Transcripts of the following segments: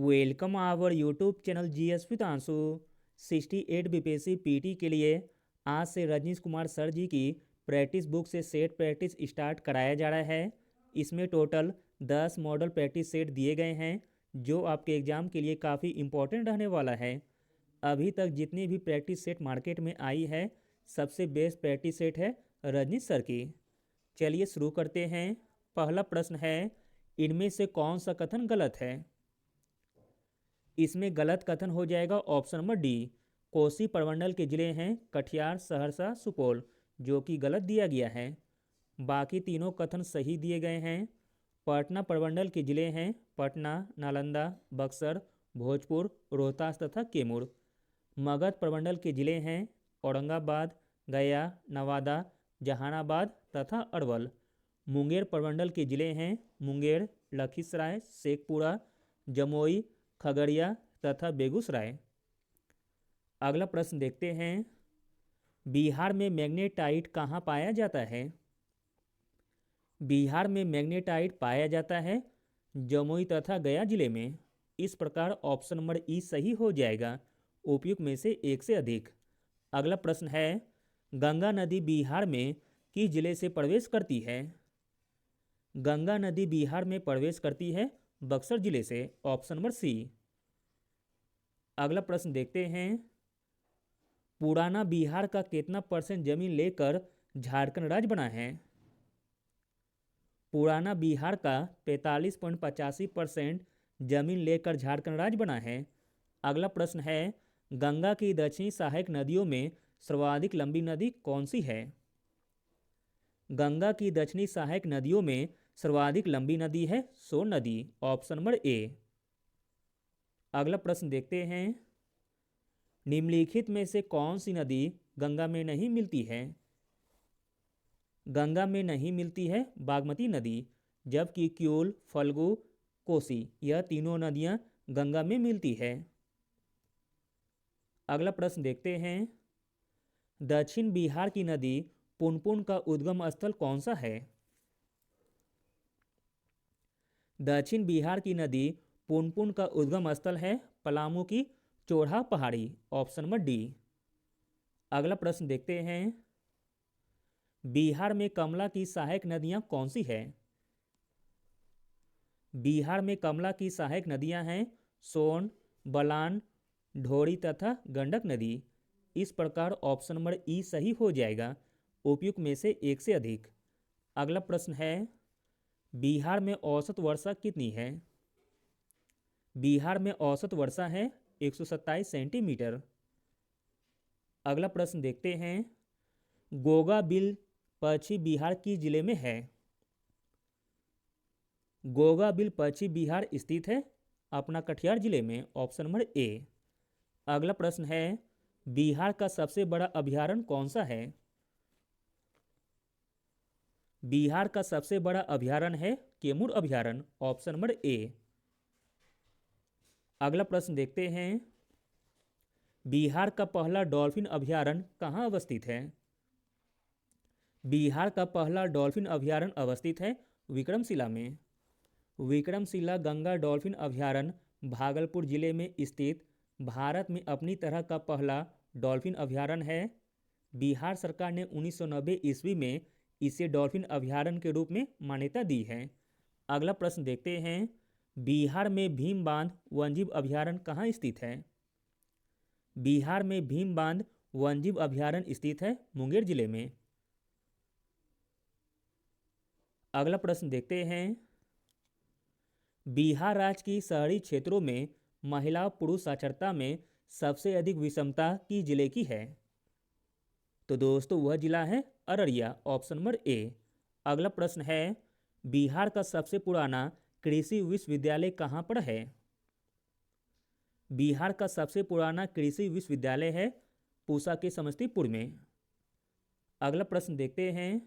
Welcome our YouTube channel GS with आंसू। 68 BPSC PT के लिए आज से रजनीश कुमार सर जी की प्रैक्टिस बुक से सेट प्रैक्टिस स्टार्ट कराया जा रहा है। इसमें टोटल 10 मॉडल प्रैक्टिस सेट दिए गए हैं जो आपके एग्ज़ाम के लिए काफ़ी इम्पोर्टेंट रहने वाला है। अभी तक जितनी भी प्रैक्टिस सेट मार्केट में आई है सबसे बेस्ट प्रैक्टिस सेट है रजनीश सर की। चलिए शुरू करते हैं। पहला प्रश्न है, इनमें से कौन सा कथन गलत है? इसमें गलत कथन हो जाएगा ऑप्शन नंबर डी। कोसी प्रमंडल के जिले हैं कटिहार, सहरसा, सुपौल, जो कि गलत दिया गया है। बाकी तीनों कथन सही दिए गए हैं। पटना प्रमंडल के जिले हैं पटना, नालंदा, बक्सर, भोजपुर, रोहतास तथा कैमूर। मगध प्रमंडल के जिले हैं औरंगाबाद, गया, नवादा, जहानाबाद तथा अरवल। मुंगेर प्रमंडल के जिले हैं मुंगेर, लखीसराय, शेखपुरा, जमुई, खगड़िया तथा बेगूसराय। अगला प्रश्न देखते हैं, बिहार में मैग्नेटाइट कहाँ पाया जाता है? बिहार में मैग्नेटाइट पाया जाता है जमुई तथा गया जिले में। इस प्रकार ऑप्शन नंबर ई सही हो जाएगा, उपयुक्त में से एक से अधिक। अगला प्रश्न है, गंगा नदी बिहार में किस जिले से प्रवेश करती है? गंगा नदी बिहार में प्रवेश करती है बक्सर जिले से, ऑप्शन नंबर सी। अगला प्रश्न देखते हैं, पुराना बिहार का कितना % जमीन लेकर झारखंड राज्य बना है? पुराना बिहार का 45.85% जमीन लेकर झारखंड राज्य बना है। अगला प्रश्न है, गंगा की दक्षिणी सहायक नदियों में सर्वाधिक लंबी नदी कौन सी है? गंगा की दक्षिणी सहायक नदियों में सर्वाधिक लंबी नदी है सोन नदी, ऑप्शन नंबर ए। अगला प्रश्न देखते हैं, निम्नलिखित में से कौन सी नदी गंगा में नहीं मिलती है? गंगा में नहीं मिलती है बागमती नदी, जबकि क्यूल, फल्गु, कोसी यह तीनों नदियां गंगा में मिलती है। अगला प्रश्न देखते हैं, दक्षिण बिहार की नदी पुनपुन का उद्गम स्थल कौन सा है? दक्षिण बिहार की नदी पुनपुन का उद्गम स्थल है पलामू की चोरहा पहाड़ी, ऑप्शन नंबर डी। अगला प्रश्न देखते हैं, बिहार में कमला की सहायक नदियां कौन सी है? बिहार में कमला की सहायक नदियां हैं सोन, बलान, ढोरी तथा गंडक नदी। इस प्रकार ऑप्शन नंबर ई सही हो जाएगा, उपयुक्त में से एक से अधिक। अगला प्रश्न है, बिहार में औसत वर्षा कितनी है? बिहार में औसत वर्षा है 127 सेंटीमीटर। अगला प्रश्न देखते हैं, गोगा बिल पश्चिम बिहार की जिले में है? गोगा बिल पश्चिम बिहार स्थित है अपना कटिहार जिले में, ऑप्शन नंबर ए। अगला प्रश्न है, बिहार का सबसे बड़ा अभयारण्य कौन सा है? बिहार का सबसे बड़ा अभयारण्य है कैमूर अभयारण्य, ऑप्शन नंबर ए। अगला प्रश्न देखते हैं, बिहार का पहला डॉल्फिन अभयारण्य कहाँ अवस्थित है? बिहार का पहला डॉल्फिन अभयारण्य अवस्थित है विक्रमशिला में। विक्रमशिला गंगा डॉल्फिन अभयारण्य भागलपुर जिले में स्थित भारत में अपनी तरह का पहला डॉल्फिन अभयारण्य है। बिहार सरकार ने 1990 ईस्वी में इसे डॉल्फिन अभयारण्य के रूप में मान्यता दी है। अगला प्रश्न देखते हैं, बिहार में भीम बांध वन्यजीव अभयारण्य कहाँ स्थित है? बिहार में भीम बांध वन्यजीव अभयारण्य स्थित है मुंगेर जिले में। अगला प्रश्न देखते हैं, बिहार राज्य की शहरी क्षेत्रों में महिला पुरुष साक्षरता में सबसे अधिक विषमता किस जिले की है? तो दोस्तों वह जिला है अररिया, ऑप्शन नंबर ए। अगला प्रश्न है, बिहार का सबसे पुराना कृषि विश्वविद्यालय कहाँ पर है? बिहार का सबसे पुराना कृषि विश्वविद्यालय है पूसा के समस्तीपुर में। अगला प्रश्न देखते हैं,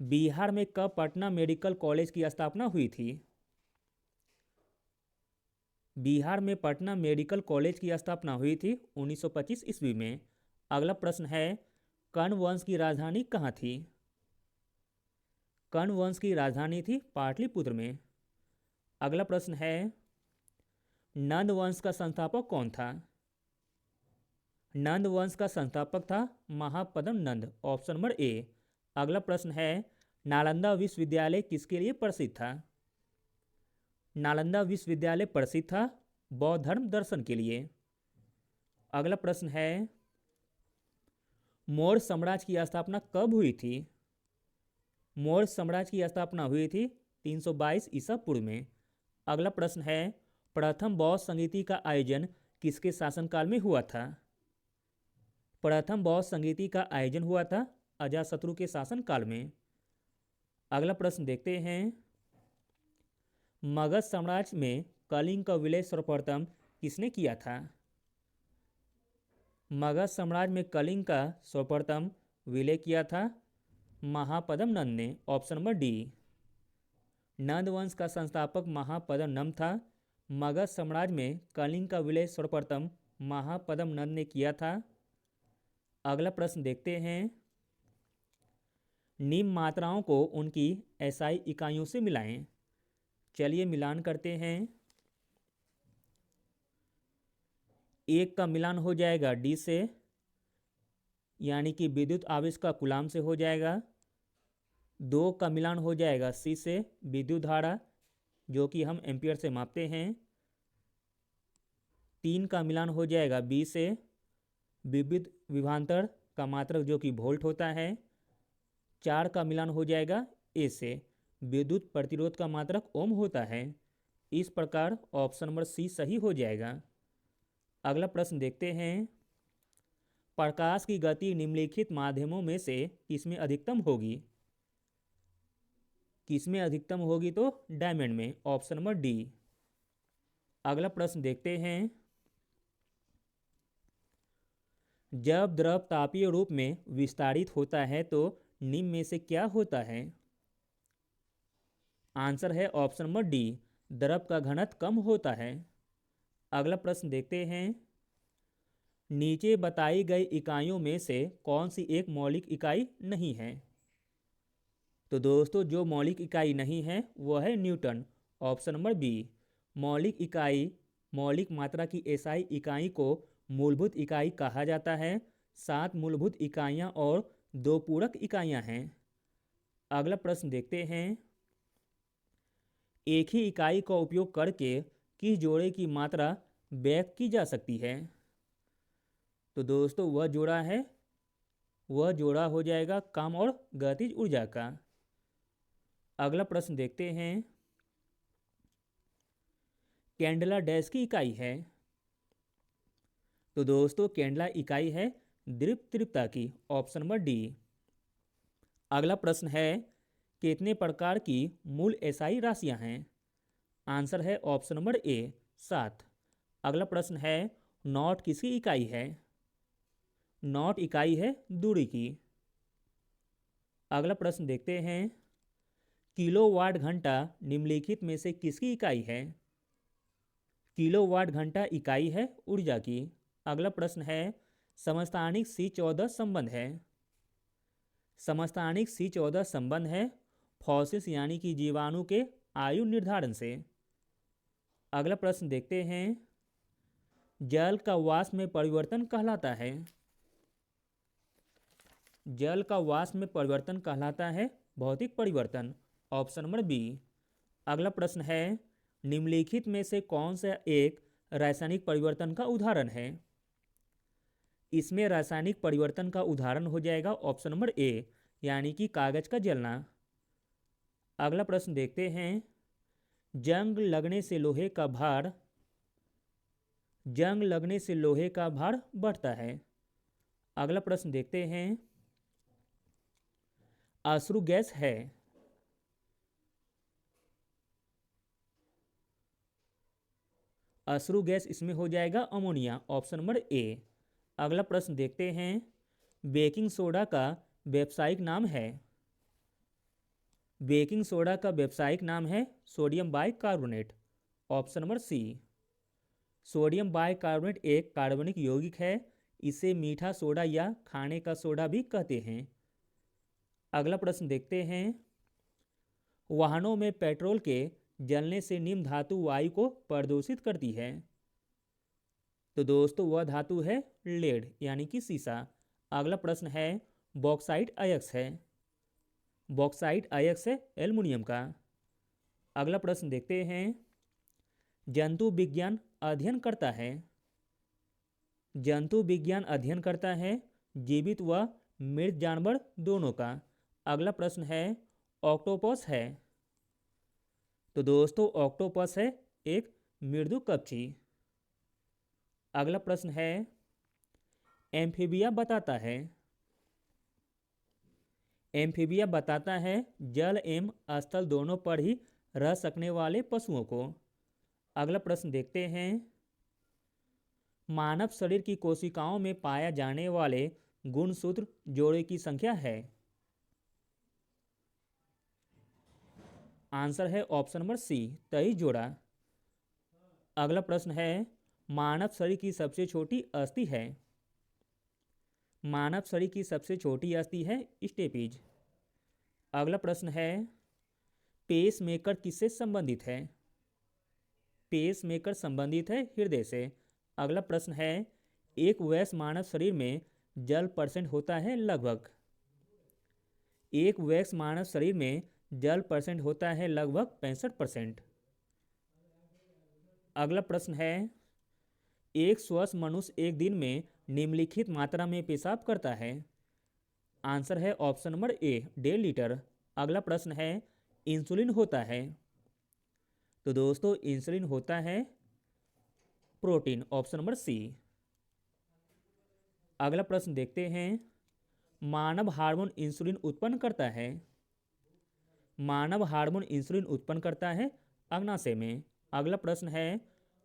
बिहार में कब पटना मेडिकल कॉलेज की स्थापना हुई थी? बिहार में पटना मेडिकल कॉलेज की स्थापना हुई थी 1925 ईस्वी में। अगला प्रश्न है, कर्ण वंश की राजधानी कहाँ थी? कर्ण वंश की राजधानी थी पाटलिपुत्र में। अगला प्रश्न है, नंद वंश का संस्थापक कौन था? नंद वंश का संस्थापक था महापद्म नंद, ऑप्शन नंबर ए। अगला प्रश्न है, नालंदा विश्वविद्यालय किसके लिए प्रसिद्ध था? नालंदा विश्वविद्यालय प्रसिद्ध था बौद्ध धर्म दर्शन के लिए। अगला प्रश्न है, मौर्य साम्राज्य की स्थापना कब हुई थी? मौर्य साम्राज्य की स्थापना हुई थी 322 ईसा पूर्व में। अगला प्रश्न है, प्रथम बौद्ध संगीति का आयोजन किसके शासनकाल में हुआ था? प्रथम बौद्ध संगीति का आयोजन हुआ था अजातशत्रु के शासनकाल में। अगला प्रश्न देखते हैं, मगध साम्राज्य में कलिंग का विलय सर्वप्रथम किसने किया था? मगध साम्राज्य में कलिंग का सर्वप्रथम विलय किया था महापद्म नंद ने, ऑप्शन नंबर डी। नंद वंश का संस्थापक महापद्म नंद था। मगध साम्राज्य में कलिंग का विलय सर्वप्रथम महापद्म नंद ने किया था। अगला प्रश्न देखते हैं, निम्न मात्राओं को उनकी एसआई इकाइयों से मिलाएं। चलिए मिलान करते हैं। एक का मिलान हो जाएगा डी से, यानी कि विद्युत आवेश का कूलाम से हो जाएगा। 2 का मिलान हो जाएगा सी से, विद्युत धारा जो कि हम एम्पियर से मापते हैं। 3 का मिलान हो जाएगा बी से, विद्युत विभवांतर का मात्रक जो कि वोल्ट होता है। 4 का मिलान हो जाएगा ए से, विद्युत प्रतिरोध का मात्रक ओम होता है। इस प्रकार ऑप्शन नंबर सी सही हो जाएगा। अगला प्रश्न देखते हैं, प्रकाश की गति निम्नलिखित माध्यमों में से किसमें अधिकतम होगी? किसमें अधिकतम होगी? तो डायमंड में, ऑप्शन नंबर डी। अगला प्रश्न देखते हैं, जब द्रव तापीय रूप में विस्तारित होता है तो निम्न में से क्या होता है? आंसर है ऑप्शन नंबर डी, द्रव का घनत्व कम होता है। अगला प्रश्न देखते हैं, नीचे बताई गई इकाइयों में से कौन सी एक मौलिक इकाई नहीं है? तो दोस्तों जो मौलिक इकाई नहीं है वह है न्यूटन, ऑप्शन नंबर बी। मौलिक इकाई, मौलिक मात्रा की एसआई इकाई को मूलभूत इकाई कहा जाता है। 7 मूलभूत इकाइयाँ और 2 पूरक इकाइयाँ हैं। अगला प्रश्न देखते हैं, एक ही इकाई का उपयोग करके किस जोड़े की मात्रा व्यक्त की जा सकती है? तो दोस्तों वह जोड़ा हो जाएगा काम और गतिज ऊर्जा का। अगला प्रश्न देखते हैं, कैंडेला डैश की इकाई है? तो दोस्तों कैंडेला इकाई है दीप्त तीव्रता की, ऑप्शन नंबर डी। अगला प्रश्न है, कितने प्रकार की मूल एसआई राशियां हैं? आंसर है ऑप्शन नंबर ए 7। अगला प्रश्न है, नॉट किसकी इकाई है? नॉट इकाई है दूरी की। अगला प्रश्न देखते हैं, किलोवाट घंटा निम्नलिखित में से किसकी इकाई है? किलोवाट घंटा इकाई है ऊर्जा की। अगला प्रश्न है, समस्थानिक C14 संबंध है? समस्थानिक C14 संबंध है फॉसिल्स यानी कि जीवाणु के आयु निर्धारण से। अगला प्रश्न देखते हैं, जल का वाष्प में परिवर्तन कहलाता है? जल का वाष्प में परिवर्तन कहलाता है भौतिक परिवर्तन, ऑप्शन नंबर बी। अगला प्रश्न है, निम्नलिखित में से कौन सा एक रासायनिक परिवर्तन का उदाहरण है? इसमें रासायनिक परिवर्तन का उदाहरण हो जाएगा ऑप्शन नंबर ए, यानी कि कागज का जलना। अगला प्रश्न देखते हैं, जंग लगने से लोहे का भार बढ़ता है। अगला प्रश्न देखते हैं, अश्रु गैस है? अश्रु गैस इसमें हो जाएगा अमोनिया, ऑप्शन नंबर ए। अगला प्रश्न देखते हैं, बेकिंग सोडा का व्यावसायिक नाम है? बेकिंग सोडा का व्यावसायिक नाम है sodium bicarbonate, option number C. Sodium bicarbonate एक कार्बनिक यौगिक है। इसे मीठा सोडा या खाने का सोडा भी कहते हैं। अगला प्रश्न देखते हैं, वाहनों में पेट्रोल के जलने से निम्न धातु वायु को प्रदूषित करती है? तो दोस्तों वह धातु है लेड यानी कि सीसा। अगला प्रश्न है बॉक्साइट अयस्क है। बॉक्साइट अयस्क है एल्युमिनियम का। अगला प्रश्न देखते हैं जंतु विज्ञान अध्ययन करता है। जंतु विज्ञान अध्ययन करता है जीवित व मृत जानवर दोनों का। अगला प्रश्न है ऑक्टोपस है। तो दोस्तों ऑक्टोपस है एक मृदुकवची। अगला प्रश्न है एम्फीबिया बताता है। एम्फीबिया बताता है जल एवं स्थल दोनों पर ही रह सकने वाले पशुओं को। अगला प्रश्न देखते हैं मानव शरीर की कोशिकाओं में पाया जाने वाले गुणसूत्र जोड़े की संख्या है? आंसर है ऑप्शन नंबर सी 23 जोड़ा। अगला प्रश्न है मानव शरीर की सबसे छोटी अस्थि है। मानव शरीर की सबसे छोटी अस्थि है स्टेपीज। अगला प्रश्न है पेस मेकर किससे संबंधित है? पेस मेकर संबंधित है हृदय से। अगला प्रश्न है एक वयस्क मानव शरीर में जल परसेंट होता है लगभग। एक वयस्क मानव शरीर में जल परसेंट होता है लगभग 65%। अगला प्रश्न है एक स्वस्थ मनुष्य एक दिन में निम्नलिखित मात्रा में पेशाब करता है? आंसर है ऑप्शन नंबर ए 1.5 लीटर। अगला प्रश्न है इंसुलिन होता है। तो दोस्तों इंसुलिन होता है प्रोटीन, ऑप्शन नंबर सी। अगला प्रश्न देखते हैं मानव हार्मोन इंसुलिन उत्पन्न करता है। मानव हार्मोन इंसुलिन उत्पन्न करता है अग्नाशय में। अगला प्रश्न है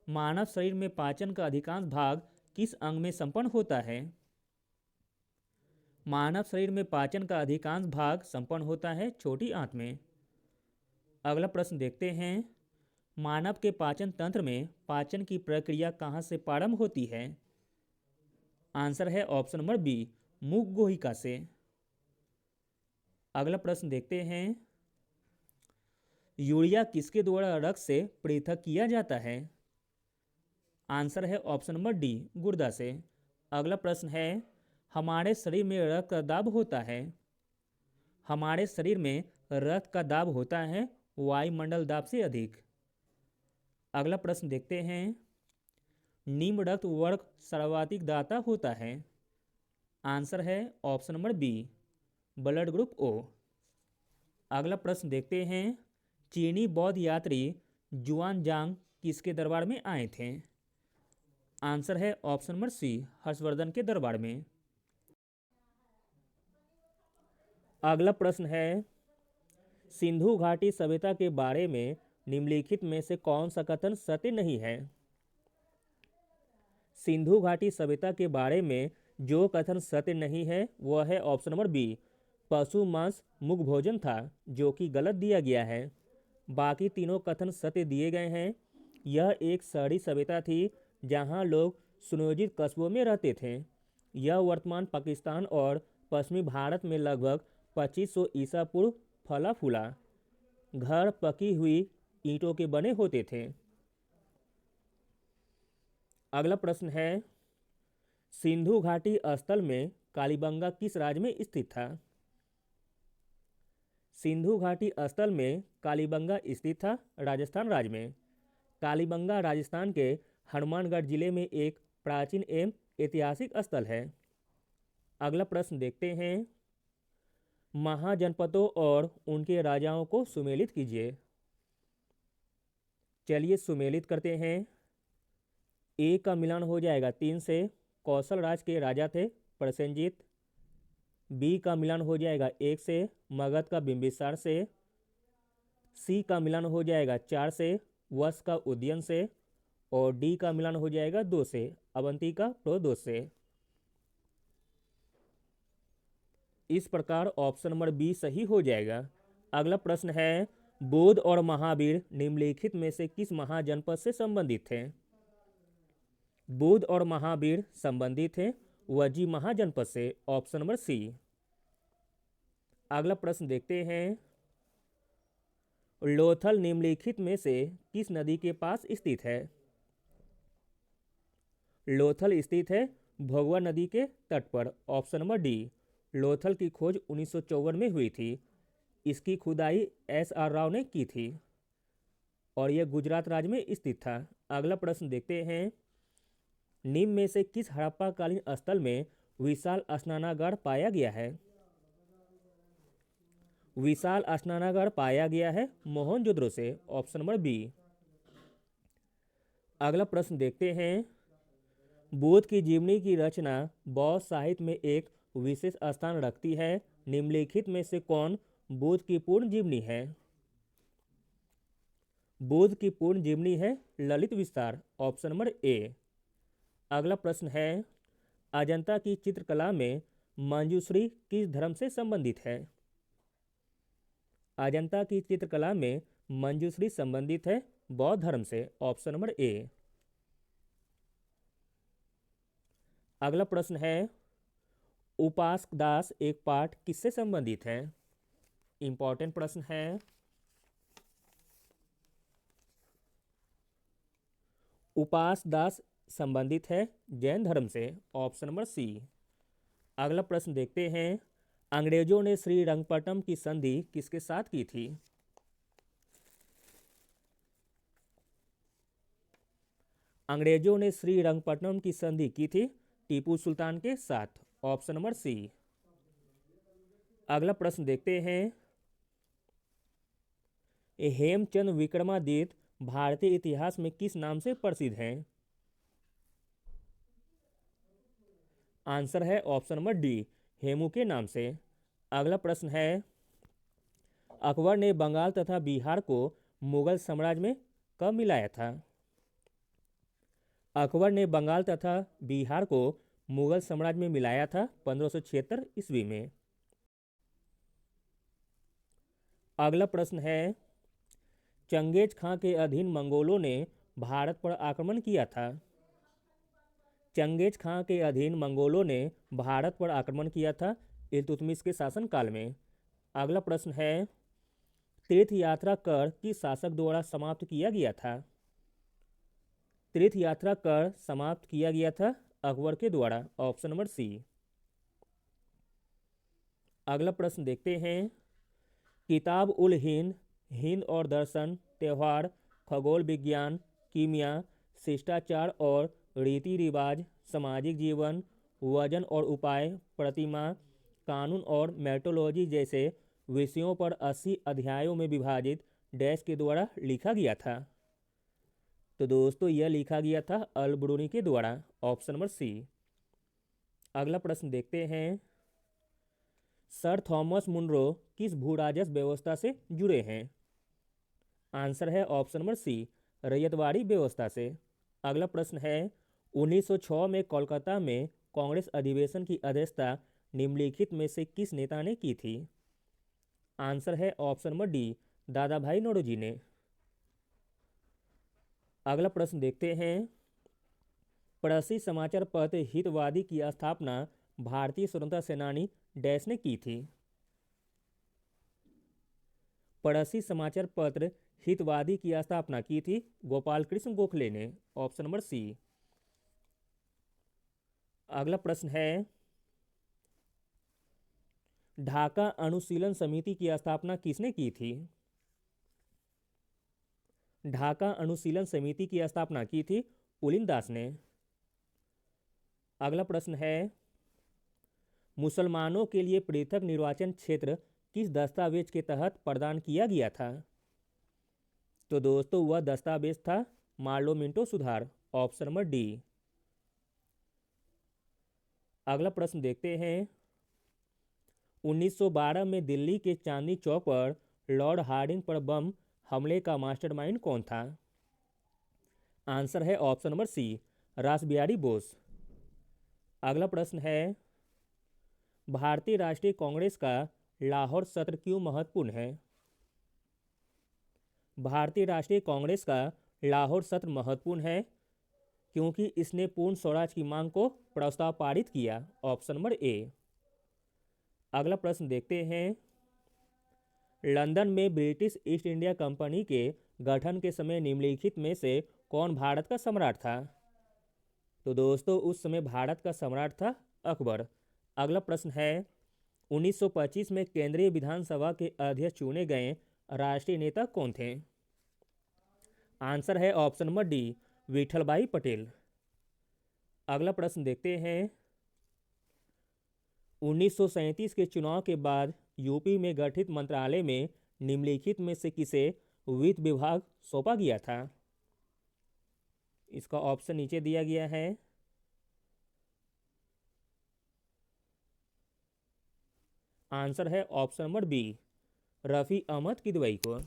मानव शरीर में पाचन का अधिकांश भाग किस अंग में संपन्न होता है? मानव शरीर में पाचन का अधिकांश भाग संपन्न होता है छोटी आंत में। अगला प्रश्न देखते हैं मानव के पाचन तंत्र में पाचन की प्रक्रिया कहाँ से प्रारंभ होती है? आंसर है ऑप्शन नंबर बी मुख गुहिका से। अगला प्रश्न देखते हैं यूरिया किसके द्वारा रक्त से पृथक किया जाता है? आंसर है ऑप्शन नंबर डी गुर्दा से। अगला प्रश्न है हमारे शरीर में रक्त का दाब होता है। हमारे शरीर में रक्त का दाब होता है वायुमंडल दाब से अधिक। अगला प्रश्न देखते हैं निम्न रक्त वर्ग सर्वाधिक दाता होता है? आंसर है option number B blood group O. अगला प्रश्न देखते हैं चीनी बौद्ध यात्री जुआनजांग किसके दरबार में आए थे? आंसर है ऑप्शन नंबर सी हर्षवर्धन के दरबार में। अगला प्रश्न है सिंधु घाटी सभ्यता के बारे में निम्नलिखित में से कौन सा कथन सत्य नहीं है? सिंधु घाटी सभ्यता के बारे में जो कथन सत्य नहीं है वह है ऑप्शन नंबर बी पशु मांस मुख्य भोजन था, जो कि गलत दिया गया है। बाकी तीनों कथन सत्य दिए गए हैं। यह एक शहरी सभ्यता थी जहां लोग सुनियोजित कस्बों में रहते थे। यह वर्तमान पाकिस्तान और पश्चिमी भारत में लगभग 2500 ईसा पूर्व फला फूला। घर पकी हुई ईंटों के बने होते थे। अगला प्रश्न है सिंधु घाटी स्थल में कालीबंगा किस राज्य में स्थित था? सिंधु घाटी स्थल में कालीबंगा स्थित था राजस्थान राज्य में। कालीबंगा राजस्थान के हनुमानगढ़ जिले में एक प्राचीन एवं ऐतिहासिक स्थल है। अगला प्रश्न देखते हैं महाजनपदों और उनके राजाओं को सुमेलित कीजिए। चलिए सुमेलित करते हैं। ए का मिलान हो जाएगा 3 से, कौशल राज के राजा थे प्रसेनजीत। बी का मिलान हो जाएगा 1 से, मगध का बिंबिसार से। सी का मिलान हो जाएगा 4 से, वश का उदयन से। और डी का मिलान हो जाएगा 2 से, अवंती का प्रोदोष से। इस प्रकार ऑप्शन नंबर बी सही हो जाएगा। अगला प्रश्न है बुद्ध और महावीर निम्नलिखित में से किस महाजनपद से संबंधित थे? बुद्ध और महावीर संबंधित थे वज्जी महाजनपद से, ऑप्शन नंबर सी। अगला प्रश्न देखते हैं लोथल निम्नलिखित में से किस नदी के पास स्थित है? लोथल स्थित है भगवा नदी के तट पर। Option number D. लोथल की खोज 1954 में हुई थी। इसकी खुदाई S.R. राव ने की थी और यह गुजरात राज्य में स्थित था। अगला प्रश्न देखते हैं, निम्न में से किस हड़प्पा कालीन स्थल में विशाल स्नानागार पाया गया है? विशाल स्नानागार पाया गया है मोहनजोदड़ो से। Option number B. अगला प्रश्न देखते हैं, बुद्ध की जीवनी की रचना बौद्ध साहित्य में एक विशेष स्थान रखती है। निम्नलिखित में से कौन बुद्ध की पूर्ण जीवनी है? बुद्ध की पूर्ण जीवनी है ललित विस्तार। Option number A. अगला प्रश्न है, अजंता की चित्रकला में मंजूश्री किस धर्म से संबंधित है? अजंता की चित्रकला में मंजूश्री संबंधित है बौद्ध धर्म से। Option number A. अगला प्रश्न है, उपासक दास एक पाठ किससे संबंधित है? इंपॉर्टेंट प्रश्न है। उपासक दास संबंधित है जैन धर्म से। Option number C. अगला प्रश्न देखते हैं, अंग्रेजों ने श्रीरंगपट्टनम की संधि किसके साथ की थी? अंग्रेजों ने श्रीरंगपट्टनम की संधि की थी टीपू सुल्तान के साथ। Option number C. अगला प्रश्न देखते हैं, हेमचंद विक्रमादित्य भारतीय इतिहास में किस नाम से प्रसिद्ध हैं? आंसर है ऑप्शन नंबर डी, हेमू के नाम से। अगला प्रश्न है, अकबर ने बंगाल तथा बिहार को मुगल साम्राज्य में कब मिलाया था? अकबर ने बंगाल तथा बिहार को मुगल साम्राज्य में मिलाया था 1576 ईस्वी में। अगला प्रश्न है, चंगेज खां के अधीन मंगोलों ने भारत पर आक्रमण किया था। चंगेज खां के अधीन मंगोलों ने भारत पर आक्रमण किया था इल्तुतमिश के शासनकाल में। अगला प्रश्न है, तीर्थ यात्रा कर किस शासक द्वारा समाप्त किया गया था? तीर्थ यात्रा कर समाप्त किया गया था अकबर के द्वारा। Option number C. अगला प्रश्न देखते हैं, किताब उल हिंद, हिंद और दर्शन, त्यौहार, खगोल विज्ञान, कीमिया, शिष्टाचार और रीति रिवाज, सामाजिक जीवन, वजन और उपाय, प्रतिमा, कानून और मेट्रोलॉजी जैसे विषयों पर 80 अध्यायों में विभाजित डैश के द्वारा लिखा गया था? तो दोस्तों यह लिखा गया था अल ब्रूनी के द्वारा। Option number C. अगला प्रश्न देखते हैं, सर थॉमस मुनरो किस भूराजस्व व्यवस्था से जुड़े हैं? आंसर है ऑप्शन नंबर सी, रैयतवाड़ी व्यवस्था से। अगला प्रश्न है, 1906 में कोलकाता में कांग्रेस अधिवेशन की अध्यक्षता निम्नलिखित में से किस नेता ने की थी? आंसर है ऑप्शन नंबर डी, दादा भाई नौरोजी ने। अगला प्रश्न देखते हैं, प्रसिद्ध समाचार पत्र हितवादी की स्थापना भारतीय स्वतंत्रता सेनानी डैश ने की थी? प्रसिद्ध समाचार पत्र हितवादी की स्थापना की थी गोपाल कृष्ण गोखले ने। Option number C. अगला प्रश्न है, ढाका अनुशीलन समिति की स्थापना किसने की थी? ढाका अनुशीलन समिति की स्थापना की थी पुलिन दास ने। अगला प्रश्न है, मुसलमानों के लिए पृथक निर्वाचन क्षेत्र किस दस्तावेज के तहत प्रदान किया गया था? तो दोस्तों वह दस्तावेज था मार्लो मिंटो सुधार। Option number D. अगला प्रश्न देखते हैं, 1912 में दिल्ली के चांदनी चौक पर लॉर्ड हार्डिंग पर बम हमले का मास्टरमाइंड कौन था? आंसर है option number C, Rashbehari Bose. अगला प्रश्न है, भारतीय राष्ट्रीय कांग्रेस का लाहौर सत्र क्यों महत्वपूर्ण है? भारतीय राष्ट्रीय कांग्रेस का लाहौर सत्र महत्वपूर्ण है क्योंकि इसने पूर्ण स्वराज की मांग को प्रस्ताव पारित किया। Option number A. अगला प्रश्न देखते हैं, लंदन में ब्रिटिश ईस्ट इंडिया कंपनी के गठन के समय निम्नलिखित में से कौन भारत का सम्राट था? तो दोस्तों उस समय भारत का सम्राट था अकबर। अगला प्रश्न है 1925 में केंद्रीय विधानसभा के अध्यक्ष चुने गए राष्ट्रीय नेता कौन थे? आंसर है ऑप्शन नंबर डी, विठल भाई पटेल। अगला प्रश्न देखते हैं 1937 के चुनाव के बाद यूपी में गठित मंत्रालय में निम्नलिखित में से किसे वित्त विभाग सौंपा गया था? इसका ऑप्शन नीचे दिया गया है। आंसर है option number B, Rafi Ahmed Kidwai को।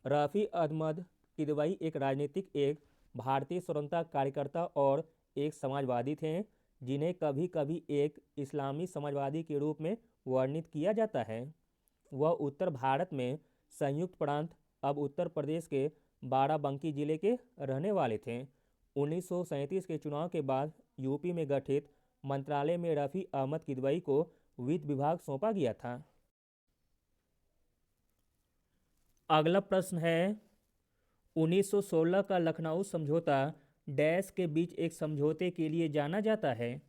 रफ़ी अहमद किदवई एक राजनीतिक एक भारतीय स्वतंत्रता कार्यकर्ता और एक समाजवादी थे, जिन्हें कभी कभी एक इस्लामी समाजवादी के रूप में वर्णित किया जाता है। वह उत्तर भारत में संयुक्त प्रांत अब उत्तर प्रदेश के बाराबंकी जिले के रहने वाले थे। 1937 के चुनाव के बाद यूपी में गठित मंत्रालय में रफ़ी अहमद किदवई को वित्त विभाग सौंपा गया था। अगला प्रश्न है 1916 का लखनऊ समझौता डैश के बीच एक समझौते के लिए जाना जाता है?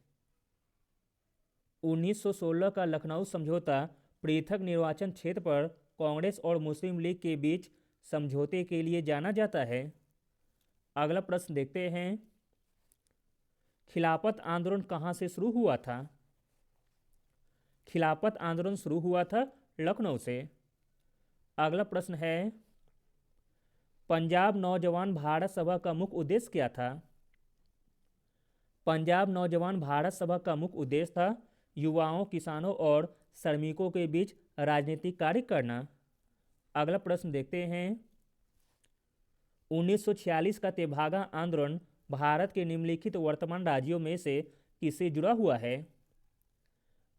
1916 का लखनऊ समझौता पृथक निर्वाचन क्षेत्र पर कांग्रेस और मुस्लिम लीग के बीच समझौते के लिए जाना जाता है। अगला प्रश्न देखते हैं खिलाफत आंदोलन कहाँ से शुरू हुआ था? खिलाफत आंदोलन शुरू हुआ था लखनऊ से। अगला प्रश्न है पंजाब नौजवान भारत सभा का मुख्य उद्देश्य क्या था? पंजाब नौजवान भारत सभा का मुख्य उद्देश्य था युवाओं, किसानों और श्रमिकों के बीच राजनीतिक कार्य करना। अगला प्रश्न देखते हैं 1946 का तेभागा आंदोलन भारत के निम्नलिखित वर्तमान राज्यों में से किससे जुड़ा हुआ है?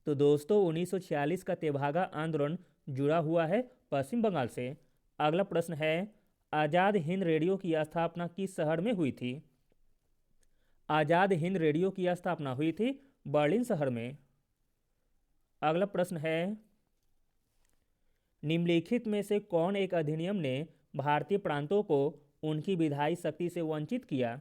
तो दोस्तों 1946 का तेभागा आंदोलन जुड़ा हुआ है पश्चिम बंगाल से। अगला प्रश्न है आज़ाद हिंद रेडियो की स्थापना किस शहर में हुई थी? आज़ाद हिंद रेडियो की स्थापना हुई थी बर्लिन शहर में। अगला प्रश्न है निम्नलिखित में से कौन एक अधिनियम ने भारतीय प्रांतों को उनकी विधायी शक्ति से वंचित किया?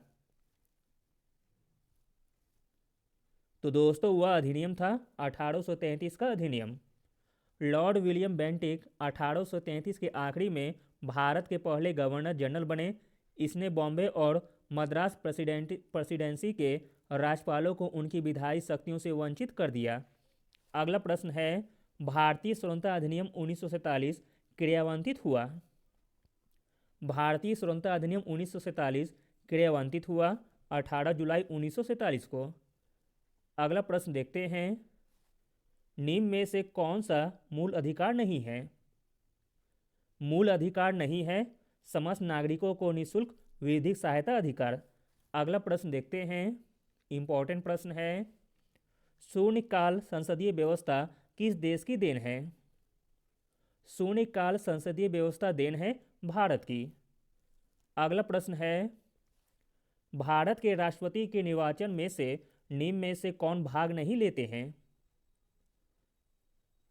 तो दोस्तों वह अधिनियम था 1833 का अधिनियम। लॉर्ड विलियम बेंटिक 1833 के आखिरी में भारत के पहले गवर्नर जनरल बने। इसने बॉम्बे और मद्रास प्रेसिडेंसी के राज्यपालों को उनकी विधायी शक्तियों से वंचित कर दिया। अगला प्रश्न है भारतीय स्वतंत्रता अधिनियम 1947 क्रियान्वित हुआ? भारतीय स्वतंत्रता अधिनियम 1947 क्रियान्वित हुआ 18 जुलाई 1947 को। अगला प्रश्न देखते हैं निम्न में से कौन सा मूल अधिकार नहीं है? मूल अधिकार नहीं है समस्त नागरिकों को निःशुल्क विधिक सहायता अधिकार। अगला प्रश्न देखते हैं इंपॉर्टेंट प्रश्न है शून्यकाल संसदीय व्यवस्था किस देश की देन है? शून्यकाल संसदीय व्यवस्था देन है भारत की। अगला प्रश्न है भारत के राष्ट्रपति के निर्वाचन में से निम्न में से कौन भाग नहीं लेते हैं?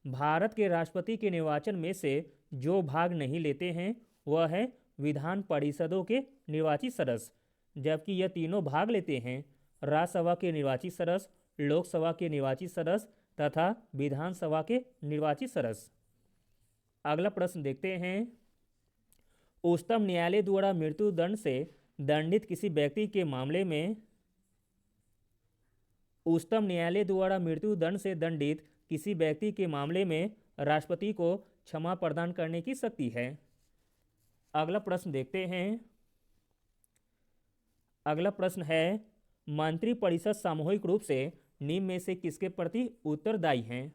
भारत के राष्ट्रपति के निर्वाचन में से जो भाग नहीं लेते हैं वह है विधान परिषदों के निर्वाचित सदस्य, जबकि यह तीनों भाग लेते हैं राज्यसभा के निर्वाचित सदस्य, लोकसभा के निर्वाचित सदस्य तथा विधानसभा के निर्वाचित सदस्य। अगला प्रश्न देखते हैं उच्चतम न्यायालय द्वारा मृत्यु दंड से दंडित किसी व्यक्ति के मामले में उच्चतम न्यायालय द्वारा मृत्यु दंड से दंडित किसी व्यक्ति के मामले में राष्ट्रपति को क्षमा प्रदान करने की शक्ति है। अगला प्रश्न देखते हैं अगला प्रश्न है मंत्रिपरिषद सामूहिक रूप से निम्न में से किसके प्रति उत्तरदायी हैं?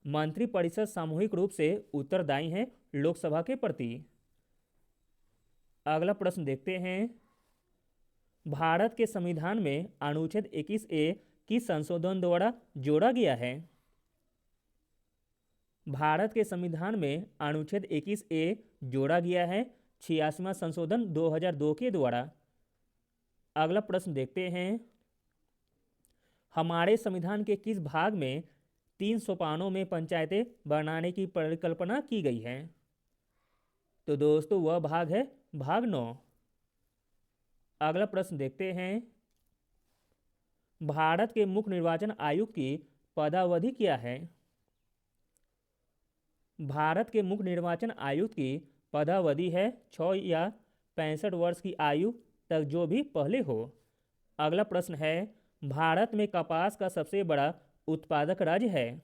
मंत्रिपरिषद सामूहिक रूप से उत्तरदायी हैं लोकसभा के प्रति। अगला प्रश्न देखते हैं भारत के संविधान में अनुच्छेद 21A किस संशोधन द्वारा जोड़ा गया है? भारत के संविधान में अनुच्छेद 21A जोड़ा गया है 86वां संशोधन 2002 के द्वारा। अगला प्रश्न देखते हैं हमारे संविधान के किस भाग में 3 सोपानों में पंचायतें बनाने की परिकल्पना की गई है? तो दोस्तों वह भाग है भाग 9। अगला प्रश्न देखते हैं। भारत के मुख्य निर्वाचन आयुक्त की पदावधि क्या है? भारत के मुख्य निर्वाचन आयुक्त की पदावधि है 6 या 65 वर्ष की आयु तक, जो भी पहले हो। अगला प्रश्न है। भारत में कपास का सबसे बड़ा उत्पादक राज्य है?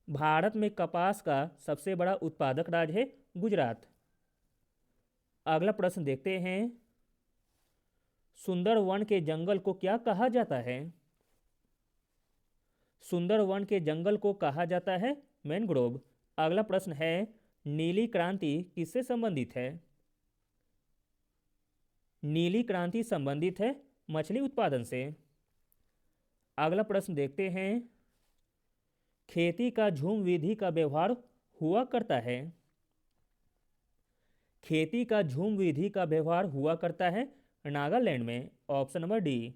भारत में कपास का सबसे बड़ा उत्पादक राज्य है गुजरात। अगला प्रश्न देखते हैं। सुंदरवन के जंगल को क्या कहा जाता है? सुंदरवन के जंगल को कहा जाता है मैनग्रोव। अगला प्रश्न है। नीली क्रांति किससे संबंधित है? नीली क्रांति संबंधित है मछली उत्पादन से। अगला प्रश्न देखते हैं। खेती का झूम विधि का व्यवहार हुआ करता है? खेती का झूम विधि का व्यवहार हुआ करता है नागालैंड में। Option number D.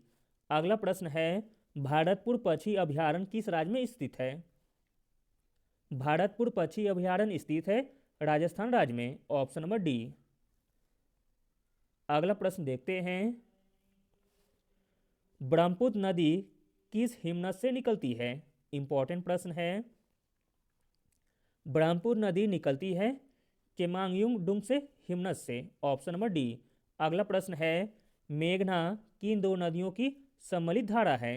अगला प्रश्न है। भरतपुर पक्षी अभयारण्य किस राज्य में स्थित है? भरतपुर पक्षी अभयारण्य स्थित है राजस्थान राज्य में। Option number D. अगला प्रश्न देखते हैं। ब्रह्मपुत्र नदी किस हिमनद से निकलती है? इंपॉर्टेंट प्रश्न है। ब्रह्मपुत्र नदी निकलती है केमांगयुंग से हिमनद से। Option number D. अगला प्रश्न है। मेघना किन दो नदियों की सम्मिलित धारा है?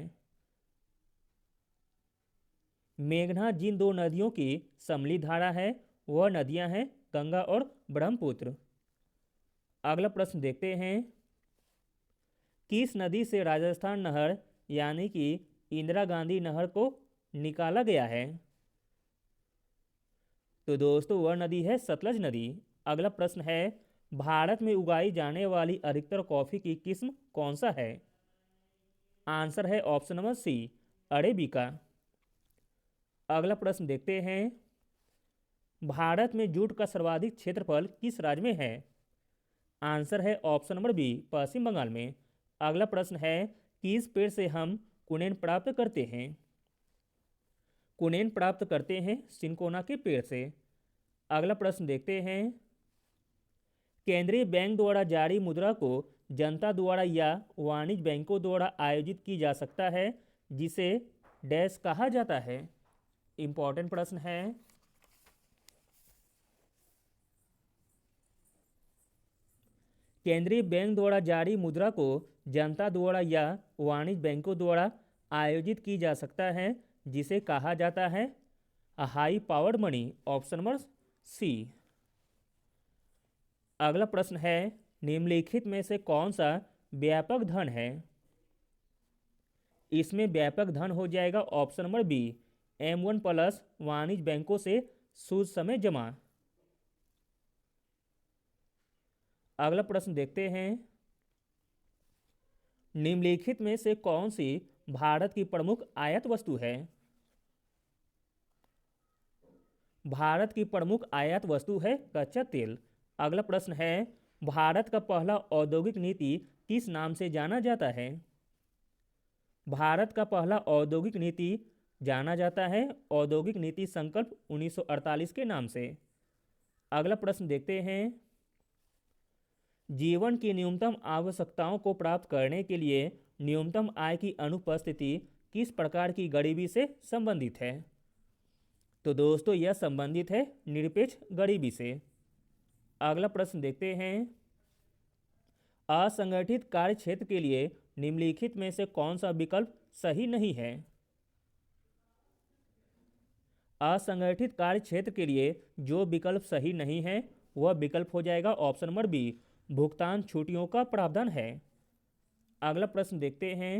मेघना जिन दो नदियों की सम्मिलित धारा है वह नदियां हैं गंगा और ब्रह्मपुत्र। अगला प्रश्न देखते हैं। किस नदी से राजस्थान नहर यानी कि इंदिरा गांधी नहर को निकाला गया है? तो दोस्तों वह नदी है सतलज नदी। अगला प्रश्न है। भारत में उगाई जाने वाली अधिकतर कॉफी की किस्म कौन सा है? आंसर है ऑप्शन नंबर सी अरेबिका। अगला प्रश्न देखते हैं। भारत में जूट का सर्वाधिक क्षेत्रफल किस राज्य में है? आंसर है ऑप्शन नंबर बी पश्चिम बंगाल में। अगला प्रश्न है। किस पेड़ से हम कुनेन प्राप्त करते हैं? कुनेन प्राप्त करते हैं सिनकोना के पेड़ से। अगला प्रश्न देखते हैं। केंद्रीय बैंक द्वारा जारी मुद्रा को जनता द्वारा या वाणिज्य बैंकों द्वारा आयोजित की जा सकता है, जिसे डैश कहा जाता है? इंपॉर्टेंट प्रश्न है। केंद्रीय बैंक द्वारा जारी मुद्रा को जनता द्वारा या वाणिज्य बैंकों द्वारा आयोजित की जा सकता है, जिसे कहा जाता है high powered money. Option number C. अगला प्रश्न है। निम्नलिखित में से कौन सा व्यापक धन है? इसमें व्यापक धन हो जाएगा option number B M1 plus वाणिज्य बैंकों से सूद समय जमा। अगला प्रश्न देखते हैं। निम्नलिखित में से कौन सी भारत की प्रमुख आयात वस्तु है? भारत की प्रमुख आयात वस्तु है कच्चा तेल। अगला प्रश्न है। भारत का पहला औद्योगिक नीति किस नाम से जाना जाता है? भारत का पहला औद्योगिक नीति जाना जाता है औद्योगिक नीति संकल्प 1948 के नाम से। अगला प्रश्न देखते हैं। जीवन की न्यूनतम आवश्यकताओं को प्राप्त करने के लिए न्यूनतम आय की अनुपस्थिति किस प्रकार की गरीबी से संबंधित है? तो दोस्तों यह संबंधित है निरपेक्ष गरीबी से। अगला प्रश्न देखते हैं। असंगठित कार्य क्षेत्र के लिए निम्नलिखित में से कौन सा विकल्प सही नहीं है? असंगठित कार्य क्षेत्र के लिए जो विकल्प सही नहीं है वह विकल्प हो जाएगा ऑप्शन नंबर बी भुगतान छुट्टियों का प्रावधान है। अगला प्रश्न देखते हैं।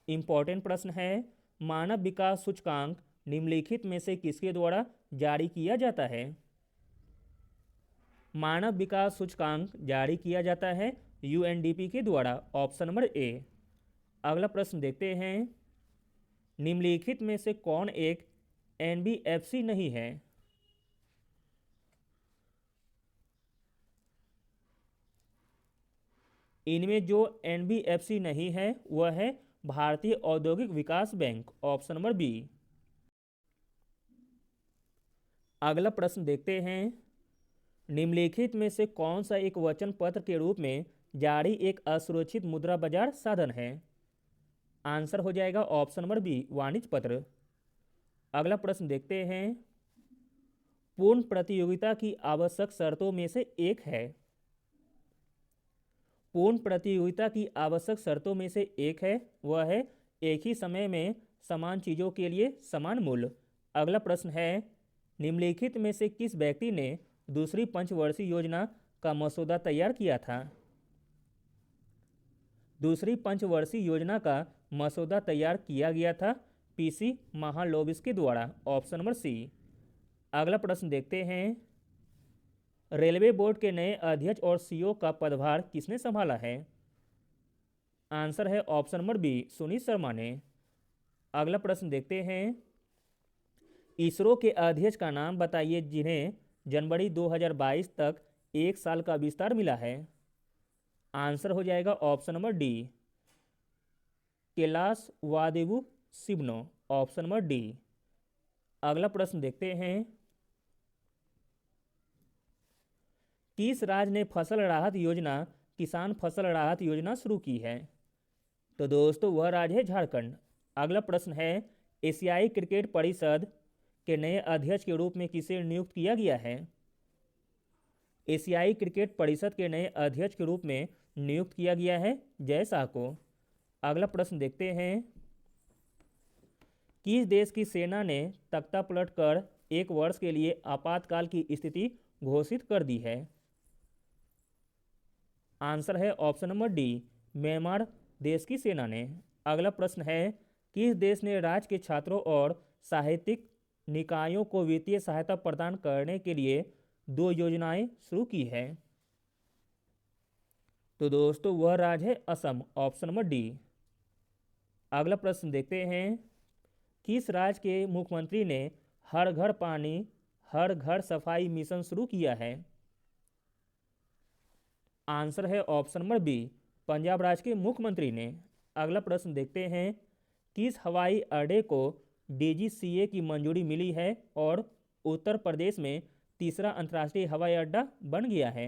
इंपॉर्टेंट प्रश्न है। मानव विकास सूचकांक निम्नलिखित में से किसके द्वारा जारी किया जाता है? मानव विकास सूचकांक जारी किया जाता है UNDP के द्वारा। Option number A. अगला प्रश्न देखते हैं। निम्नलिखित में से कौन एक NBFC नहीं है? इनमें जो NBFC नहीं है वह है भारतीय औद्योगिक विकास बैंक, ऑप्शन नंबर बी। अगला प्रश्न देखते हैं, निम्नलिखित में से कौन सा एक वचन पत्र के रूप में जारी एक असुरक्षित मुद्रा बाजार साधन है? आंसर हो जाएगा ऑप्शन नंबर बी, वाणिज्य पत्र। अगला प्रश्न देखते हैं, पूर्ण प्रतियोगिता की आवश्यक शर्तों में से एक है। पूर्ण प्रतियोगिता की आवश्यक शर्तों में से एक है, वह है एक ही समय में समान चीजों के लिए समान मूल्य। अगला प्रश्न है, निम्नलिखित में से किस व्यक्ति ने दूसरी पंचवर्षीय योजना का मसौदा तैयार किया था? दूसरी पंचवर्षीय योजना का मसौदा तैयार किया गया था पीसी महालोबिस के द्वारा, ऑप्शन नंबर सी। अगला प्रश्न देखते हैं, रेलवे बोर्ड के नए अध्यक्ष और सीईओ का पदभार किसने संभाला है? आंसर है option number B, Sunit Sharma ने। अगला प्रश्न देखते हैं, इसरो के अध्यक्ष का नाम बताइए जिन्हें जनवरी 2022 तक 1 साल का विस्तार मिला है। आंसर हो जाएगा ऑप्शन नंबर डी, कैलाश वादेवु शिवनो, ऑप्शन नंबर डी। अगला प्रश्न देखते हैं, किस राज्य ने फसल राहत योजना, किसान फसल राहत योजना शुरू की है? तो दोस्तों वह राज्य है झारखंड। अगला प्रश्न है, एशियाई क्रिकेट परिषद के नए अध्यक्ष के रूप में किसे नियुक्त किया गया है? एशियाई क्रिकेट परिषद के नए अध्यक्ष के रूप में नियुक्त किया गया है जय शाह को। अगला प्रश्न देखते हैं, किस देश की सेना ने तख्ता पलटकर 1 वर्ष के लिए आपातकाल की स्थिति घोषित कर दी है? आंसर है ऑप्शन नंबर डी, म्यांमार देश की सेना ने। अगला प्रश्न है, किस देश ने राज्य के छात्रों और साहित्यिक निकायों को वित्तीय सहायता प्रदान करने के लिए 2 योजनाएं शुरू की है? तो दोस्तों वह राज्य है असम, ऑप्शन नंबर डी। अगला प्रश्न देखते हैं, किस राज्य के मुख्यमंत्री ने हर घर पानी हर घर सफाई मिशन शुरू किया है? आंसर है ऑप्शन नंबर बी, पंजाब राज्य के मुख्यमंत्री ने। अगला प्रश्न देखते हैं, किस हवाई अड्डे को डीजीसीए की मंजूरी मिली है और उत्तर प्रदेश में तीसरा अंतर्राष्ट्रीय हवाई अड्डा बन गया है?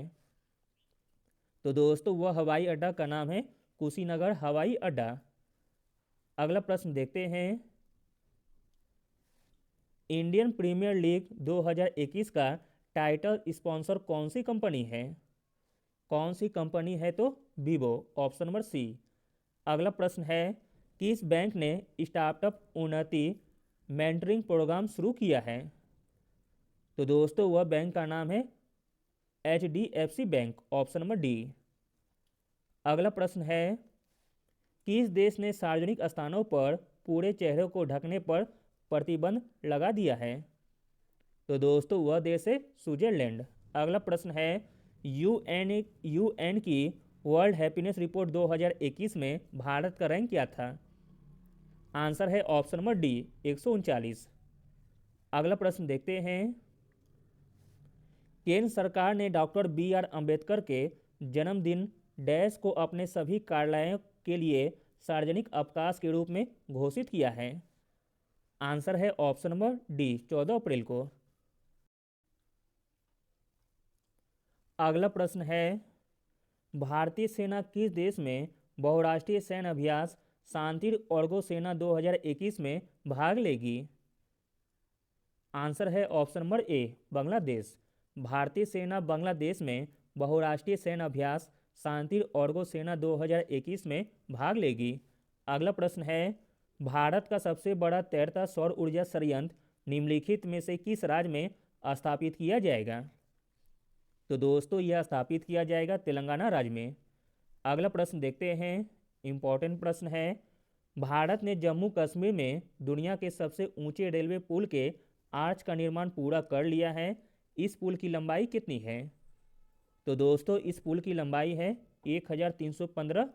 तो दोस्तों वह हवाई अड्डा का नाम है कुशीनगर हवाई अड्डा। अगला प्रश्न देखते हैं, इंडियन प्रीमियर लीग 2021 का टाइटल स्पॉन्सर कौन सी कंपनी है? कौन सी कंपनी है? तो वीवो, ऑप्शन नंबर सी। अगला प्रश्न है, किस बैंक ने स्टार्टअप उन्नति मेंटरिंग प्रोग्राम शुरू किया है? तो दोस्तों वह बैंक का नाम है HDFC bank, option number D. अगला प्रश्न है, किस देश ने सार्वजनिक स्थानों पर पूरे चेहरे को ढकने पर प्रतिबंध लगा दिया है? तो दोस्तों वह देश है स्विट्जरलैंड। अगला प्रश्न है, यूएन की वर्ल्ड हैप्पीनेस रिपोर्ट 2021 में भारत का रैंक क्या था? आंसर है ऑप्शन नंबर डी, 139। अगला प्रश्न देखते हैं, केंद्र सरकार ने डॉक्टर BR अम्बेडकर के जन्मदिन डैश को अपने सभी कार्यालयों के लिए सार्वजनिक अवकाश के रूप में घोषित किया है? आंसर है ऑप्शन नंबर डी, 14 अप्रैल को। अगला प्रश्न है, भारतीय सेना किस देश में बहुराष्ट्रीय सैन्य अभ्यास शांति अर्गो सेना 2021 में भाग लेगी? आंसर है ऑप्शन नंबर ए, बांग्लादेश। भारतीय सेना बांग्लादेश में बहुराष्ट्रीय सैन्य अभ्यास शांति अर्गो सेना 2021 में भाग लेगी। अगला प्रश्न है, भारत का सबसे बड़ा तैरता सौर ऊर्जा संयंत्र निम्नलिखित में से किस राज्य में स्थापित किया जाएगा? तो दोस्तों यह स्थापित किया जाएगा तेलंगाना राज्य में। अगला प्रश्न देखते हैं, इंपॉर्टेंट प्रश्न है, भारत ने जम्मू कश्मीर में दुनिया के सबसे ऊंचे रेलवे पुल के आर्च का निर्माण पूरा कर लिया है। इस पुल की लंबाई कितनी है? तो दोस्तों इस पुल की लंबाई है 1315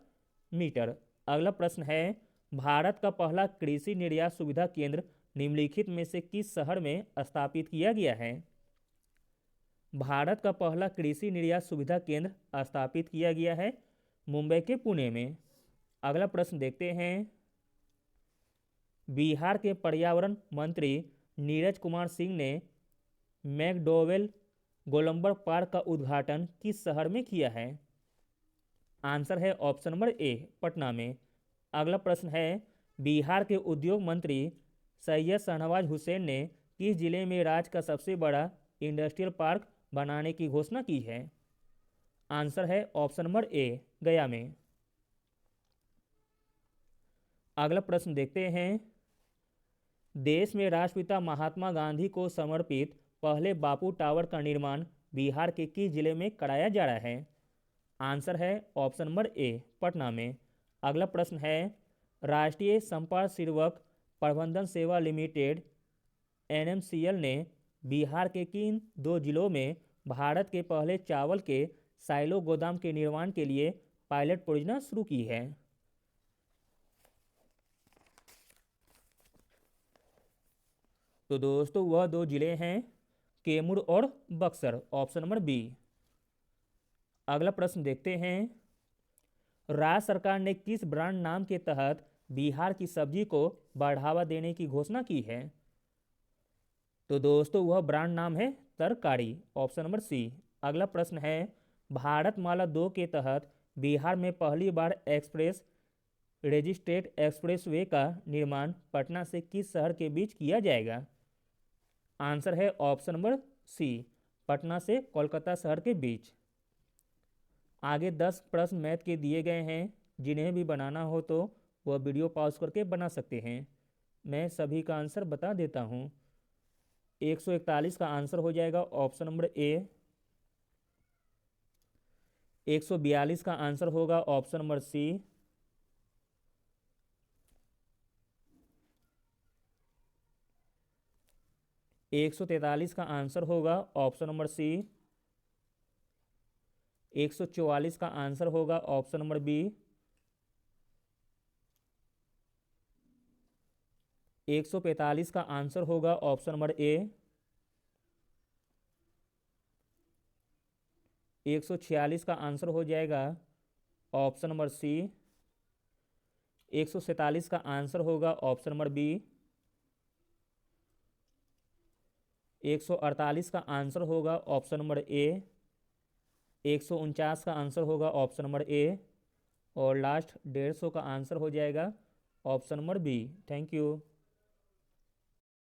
मीटर। अगला प्रश्न है, भारत का पहला कृषि निर्यात सुविधा केंद्र निम्नलिखित में से किस शहर में स्थापित किया गया है? भारत का पहला कृषि निर्यात सुविधा केंद्र स्थापित किया गया है मुंबई के पुणे में। अगला प्रश्न देखते हैं, बिहार के पर्यावरण मंत्री नीरज कुमार सिंह ने मैकडॉवेल गोलंबर पार्क का उद्घाटन किस शहर में किया है? आंसर है ऑप्शन नंबर ए, पटना में। अगला प्रश्न है, बिहार के उद्योग मंत्री सैयद शाहनवाज हुसैन ने किस जिले में राज्य का सबसे बड़ा इंडस्ट्रियल पार्क बनाने की घोषणा की है? आंसर है ऑप्शन नंबर ए, गया में। अगला प्रश्न देखते हैं, देश में राष्ट्रपिता महात्मा गांधी को समर्पित पहले बापू टावर का निर्माण बिहार के किस जिले में कराया जा रहा है? आंसर है ऑप्शन नंबर ए, पटना में। अगला प्रश्न है, राष्ट्रीय संपर्क सेवक प्रबंधन सेवा लिमिटेड NMCL ने बिहार के किन दो जिलों में भारत के पहले चावल के साइलो गोदाम के निर्माण के लिए पायलट परियोजना शुरू की है? तो दोस्तों वह दो जिले हैं कैमूर और बक्सर, ऑप्शन नंबर बी। अगला प्रश्न देखते हैं, राज्य सरकार ने किस ब्रांड नाम के तहत बिहार की सब्जी को बढ़ावा देने की घोषणा की है? तो दोस्तों वह ब्रांड नाम है तरकारी, ऑप्शन नंबर सी। अगला प्रश्न है, भारत माला 2 के तहत बिहार में पहली बार एक्सप्रेस रजिस्ट्रेड एक्सप्रेसवे का निर्माण पटना से किस शहर के बीच किया जाएगा? आंसर है ऑप्शन नंबर सी, पटना से कोलकाता शहर के बीच। आगे 10 प्रश्न मैथ के दिए गए हैं, जिन्हें भी बनाना हो तो वह वीडियो पॉज करके बना सकते हैं। मैं सभी का आंसर बता देता हूँ। 141 का आंसर हो जाएगा ऑप्शन नंबर ए। 142 का आंसर होगा ऑप्शन नंबर सी। 143 का आंसर होगा ऑप्शन नंबर सी। 144 का आंसर होगा ऑप्शन नंबर बी। 145 का आंसर होगा ऑप्शन नंबर ए। 146 का आंसर हो जाएगा ऑप्शन नंबर सी। 147 का आंसर होगा ऑप्शन नंबर बी। 148 का आंसर होगा ऑप्शन नंबर ए। 149 का आंसर होगा ऑप्शन नंबर ए। और लास्ट 150 का आंसर हो जाएगा option number B. Thank you.